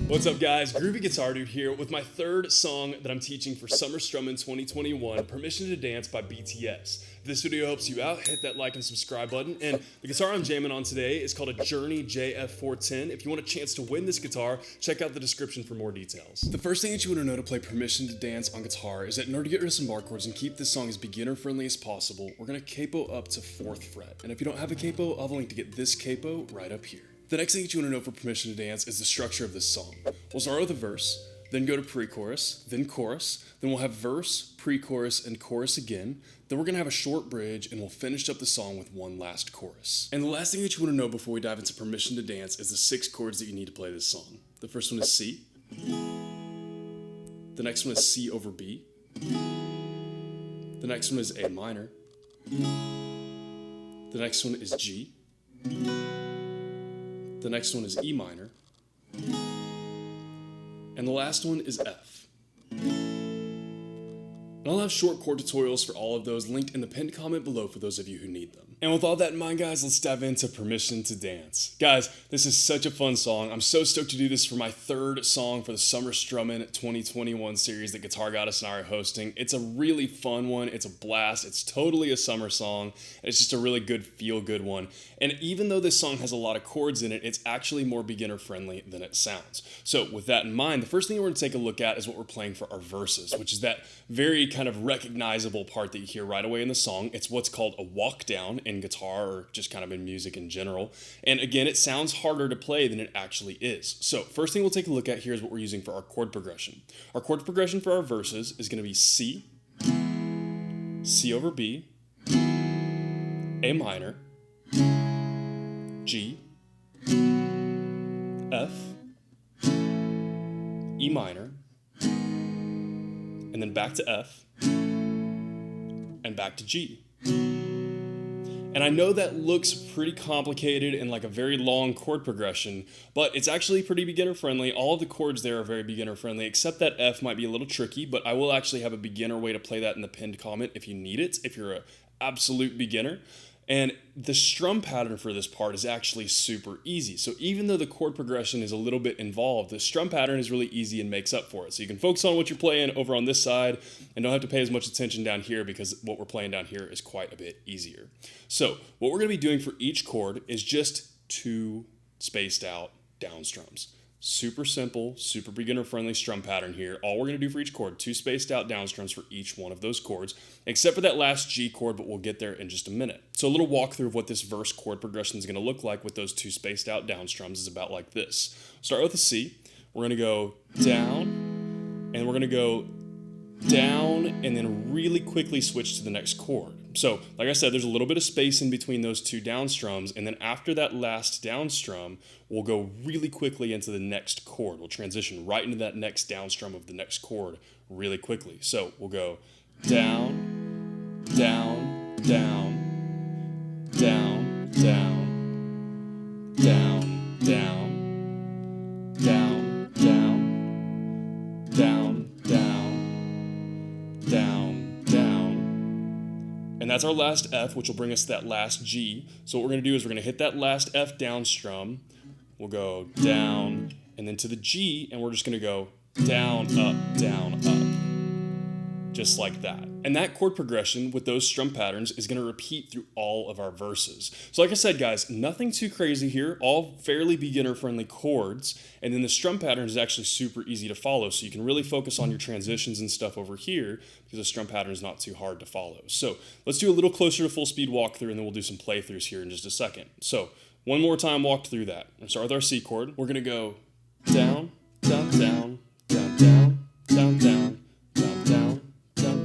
What's up, guys? Groovy Guitar Dude here with my third song that I'm teaching for Summer Strummin 2021, Permission to Dance by BTS. If this video helps you out, hit that like and subscribe button. And the guitar I'm jamming on today is called a Journey JF410. If you want a chance to win this guitar, check out the description for more details. The first thing that you want to know to play Permission to Dance on guitar is that in order to get rid of some bar chords and keep this song as beginner friendly as possible, we're going to capo up to 4th fret. And if you don't have a capo, I'll have a link to get this capo right up here. The next thing that you want to know for Permission to Dance is the structure of this song. We'll start with a verse, then go to pre-chorus, then chorus, then we'll have verse, pre-chorus, and chorus again. Then we're going to have a short bridge, and we'll finish up the song with one last chorus. And the last thing that you want to know before we dive into Permission to Dance is the 6 chords that you need to play this song. The first one is C. The next one is C over B. The next one is A minor. The next one is G. The next one is E minor. And the last one is F. And I'll have short chord tutorials for all of those linked in the pinned comment below for those of you who need them. And with all that in mind, guys, let's dive into Permission to Dance. Guys, this is such a fun song. I'm so stoked to do this for my third song for the Summer Strummin 2021 series that Guitar Goddess and I are hosting. It's a really fun one. It's a blast. It's totally a summer song. It's just a really good feel-good one. And even though this song has a lot of chords in it, it's actually more beginner-friendly than it sounds. So with that in mind, the first thing we're going to take a look at is what we're playing for our verses, which is that very kind of recognizable part that you hear right away in the song. It's what's called a walk down in guitar or just kind of in music in general. And again, it sounds harder to play than it actually is. So first thing we'll take a look at here is what we're using for our chord progression. Our chord progression for our verses is going to be C, C over B, A minor, G, F, E minor, and then back to F, and back to G. And I know that looks pretty complicated and like a very long chord progression, but it's actually pretty beginner friendly. All of the chords there are very beginner friendly, except that F might be a little tricky, but I will actually have a beginner way to play that in the pinned comment if you need it, if you're an absolute beginner. And the strum pattern for this part is actually super easy. So even though the chord progression is a little bit involved, the strum pattern is really easy and makes up for it. So you can focus on what you're playing over on this side and don't have to pay as much attention down here because what we're playing down here is quite a bit easier. So what we're going to be doing for each chord is just 2 spaced out down strums. Super simple, super beginner-friendly strum pattern here. All we're going to do for each chord, 2 spaced out down strums for each one of those chords, except for that last G chord, but we'll get there in just a minute. So a little walkthrough of what this verse chord progression is going to look like with those 2 spaced out down strums is about like this. Start with a C. We're going to go down, and we're going to go down, and then really quickly switch to the next chord. So, like I said, there's a little bit of space in between those 2 down strums, and then after that last down strum, we'll go really quickly into the next chord. We'll transition right into that next down strum of the next chord really quickly. So, we'll go down, down, down, down, down, down, down, down, down, down, down, down, down. And that's our last F, which will bring us to that last G. So what we're going to do is we're going to hit that last F down strum. We'll go down, and then to the G, and we're just going to go down, up, just like that. And that chord progression with those strum patterns is going to repeat through all of our verses. So like I said, guys, nothing too crazy here, all fairly beginner-friendly chords, and then the strum pattern is actually super easy to follow, so you can really focus on your transitions and stuff over here because the strum pattern is not too hard to follow. So let's do a little closer to full speed walkthrough, and then we'll do some playthroughs here in just a second. So one more time walk through that. We're going to start with our C chord. We're going to go down, down, down, down, down, down, down, down, down,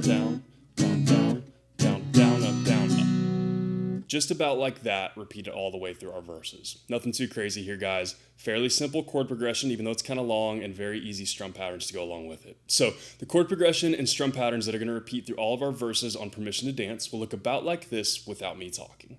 down, down, down, down, down, down, up, down, up. Just about like that, repeat it all the way through our verses. Nothing too crazy here, guys. Fairly simple chord progression, even though it's kind of long, and very easy strum patterns to go along with it. So the chord progression and strum patterns that are going to repeat through all of our verses on Permission to Dance will look about like this without me talking.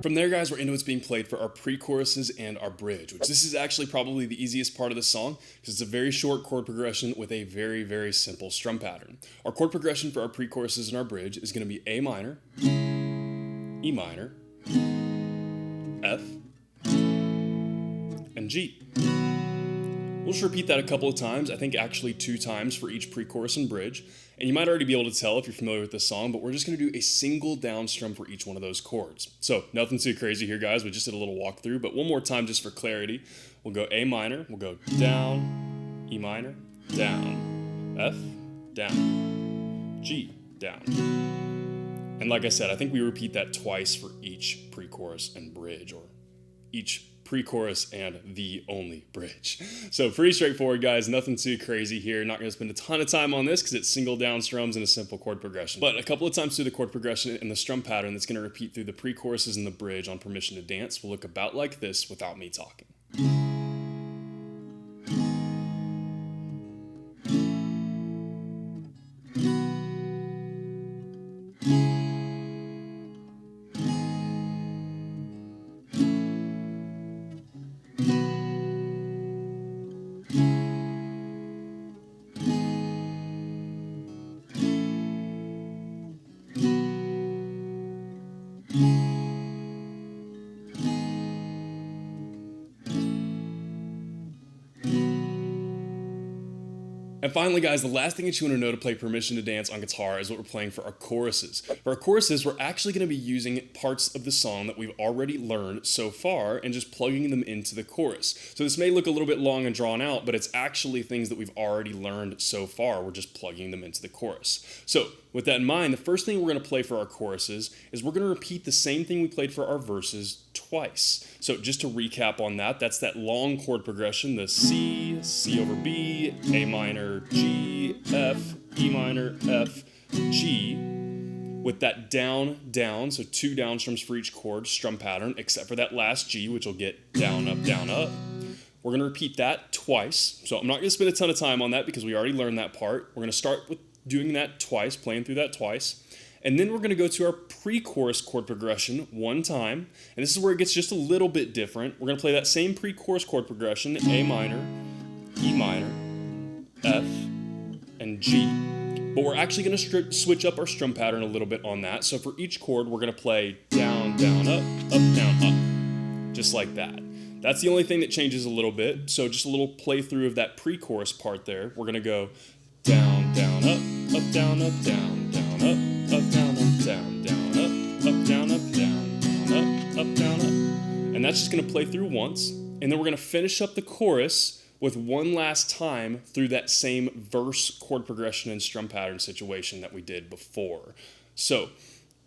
From there, guys, we're into what's being played for our pre-choruses and our bridge, which this is actually probably the easiest part of the song because it's a very short chord progression with a very, very simple strum pattern. Our chord progression for our pre-choruses and our bridge is going to be A minor, E minor, F, and G. We'll just repeat that a couple of times, I think actually 2 times for each pre-chorus and bridge. And you might already be able to tell if you're familiar with this song, but we're just going to do a single down strum for each one of those chords. So nothing too crazy here, guys. We just did a little walkthrough, but one more time just for clarity. We'll go A minor, we'll go down, E minor, down, F, down, G, down. And like I said, I think we repeat that twice for each pre-chorus and bridge, or each pre-chorus and the only bridge. So pretty straightforward, guys. Nothing too crazy here. Not going to spend a ton of time on this because it's single down strums and a simple chord progression. But a couple of times through the chord progression and the strum pattern that's going to repeat through the pre-choruses and the bridge on Permission to Dance will look about like this without me talking. And finally, guys, the last thing that you want to know to play Permission to Dance on guitar is what we're playing for our choruses. For our choruses, we're actually going to be using parts of the song that we've already learned so far and just plugging them into the chorus. So this may look a little bit long and drawn out, but it's actually things that we've already learned so far. We're just plugging them into the chorus. So with that in mind, the first thing we're going to play for our choruses is we're going to repeat the same thing we played for our verses twice. So just to recap on that, that's that long chord progression, the C, C over B, A minor, G, F, E minor, F, G, with that down, down, so 2 down strums for each chord, strum pattern, except for that last G, which will get down, up, down, up. We're going to repeat that twice. So I'm not going to spend a ton of time on that because we already learned that part. We're going to start with doing that twice, playing through that twice. And then we're going to go to our pre-chorus chord progression one time. And this is where it gets just a little bit different. We're going to play that same pre-chorus chord progression, A minor, E minor, F, and G. But we're actually going to switch up our strum pattern a little bit on that. So for each chord, we're going to play down, down, up, down, up. Just like that. That's the only thing that changes a little bit. So just a little playthrough of that pre-chorus part there. We're going to go down, down, up, down, up, down, down, up, down, up, down, down, up, down, up, down, down, up, down, up. And that's just going to play through once. And then we're going to finish up the chorus with one last time through that same verse chord progression and strum pattern situation that we did before. So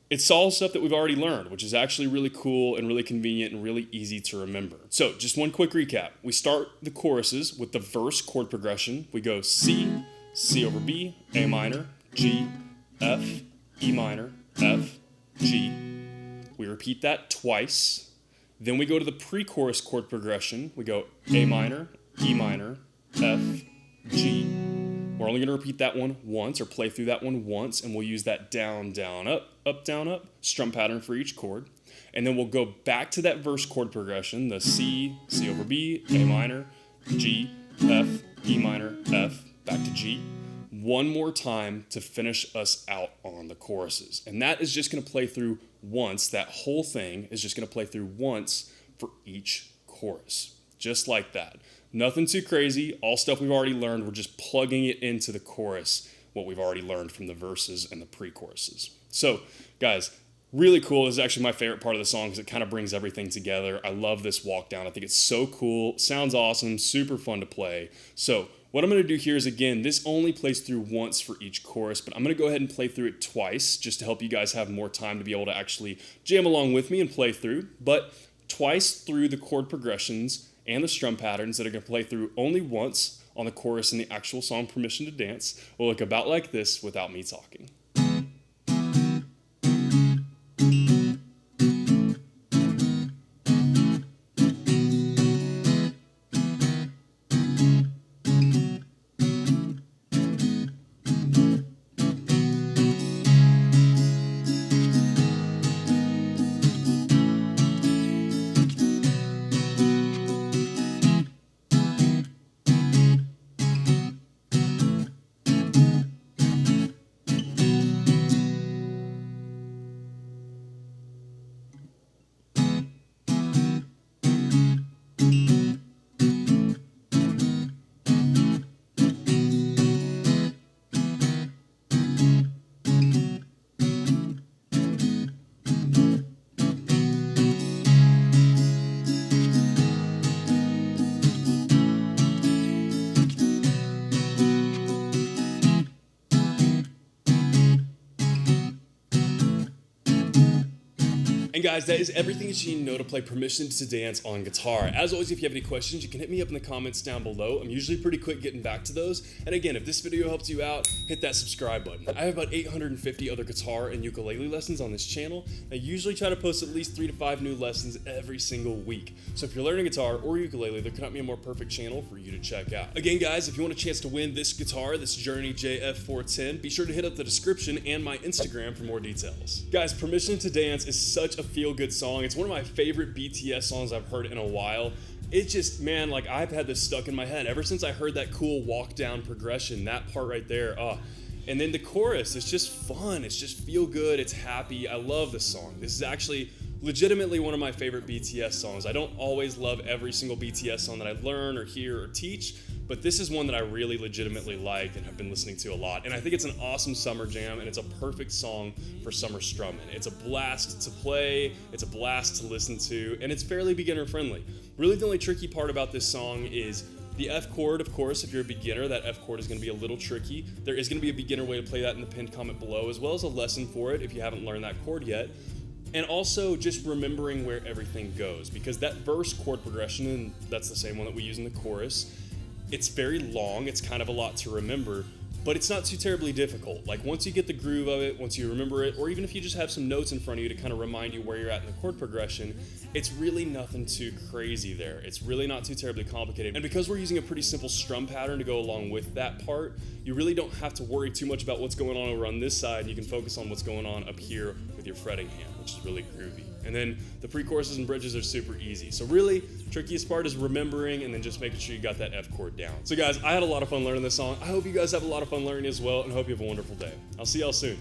it's all stuff that we've already learned, which is actually really cool and really convenient and really easy to remember. So just one quick recap. We start the choruses with the verse chord progression. We go C, C over B, A minor, G, F, E minor, F, G. We repeat that twice. Then we go to the pre-chorus chord progression. We go A minor, E minor, F, G. We're only going to repeat that one once, or play through that one once, and we'll use that down, down, up, down, up strum pattern for each chord. And then we'll go back to that verse chord progression, the C, C over B, A minor, G, F, E minor, F, back to G, one more time to finish us out on the choruses. And that is just going to play through once. That whole thing is just going to play through once for each chorus. Just like that. Nothing too crazy. All stuff we've already learned. We're just plugging it into the chorus, what we've already learned from the verses and the pre-choruses. So, guys, really cool. This is actually my favorite part of the song because it kind of brings everything together. I love this walk down. I think it's so cool. Sounds awesome. Super fun to play. So, what I'm going to do here is, again, this only plays through once for each chorus, but I'm going to go ahead and play through it twice just to help you guys have more time to be able to actually jam along with me and play through. But twice through the chord progressions and the strum patterns that are going to play through only once on the chorus in the actual song Permission to Dance will look about like this without me talking. And guys, that is everything that you need to know to play Permission to Dance on guitar. As always, if you have any questions, you can hit me up in the comments down below. I'm usually pretty quick getting back to those. And again, if this video helps you out, hit that subscribe button. I have about 850 other guitar and ukulele lessons on this channel. I usually try to post at least 3 to 5 new lessons every single week. So if you're learning guitar or ukulele, there cannot be a more perfect channel for you to check out. Again, guys, if you want a chance to win this guitar, this Journey JF410, be sure to hit up the description and my Instagram for more details. Guys, Permission to Dance is such a feel-good song. It's one of my favorite BTS songs I've heard in a while. It just, man, like I've had this stuck in my head ever since I heard that cool walk down progression, that part right there. And then the chorus, it's just fun. It's just feel good. It's happy. I love this song. This is actually legitimately one of my favorite BTS songs. I don't always love every single BTS song that I learn or hear or teach, but this is one that I really legitimately like and have been listening to a lot. And I think it's an awesome summer jam, and it's a perfect song for summer strumming. It's a blast to play, it's a blast to listen to, and it's fairly beginner friendly. Really, the only tricky part about this song is the F chord. Of course, if you're a beginner, that F chord is going to be a little tricky. There is going to be a beginner way to play that in the pinned comment below, as well as a lesson for it if you haven't learned that chord yet. And also just remembering where everything goes, because that verse chord progression, and that's the same one that we use in the chorus, it's very long, it's kind of a lot to remember, but it's not too terribly difficult. Like once you get the groove of it, once you remember it, or even if you just have some notes in front of you to kind of remind you where you're at in the chord progression, it's really nothing too crazy there. It's really not too terribly complicated. And because we're using a pretty simple strum pattern to go along with that part, you really don't have to worry too much about what's going on over on this side. You can focus on what's going on up here with your fretting hand, which is really groovy. And then the pre-choruses and bridges are super easy. So really, trickiest part is remembering and then just making sure you got that F chord down. So guys, I had a lot of fun learning this song. I hope you guys have a lot of fun learning as well, and hope you have a wonderful day. I'll see y'all soon.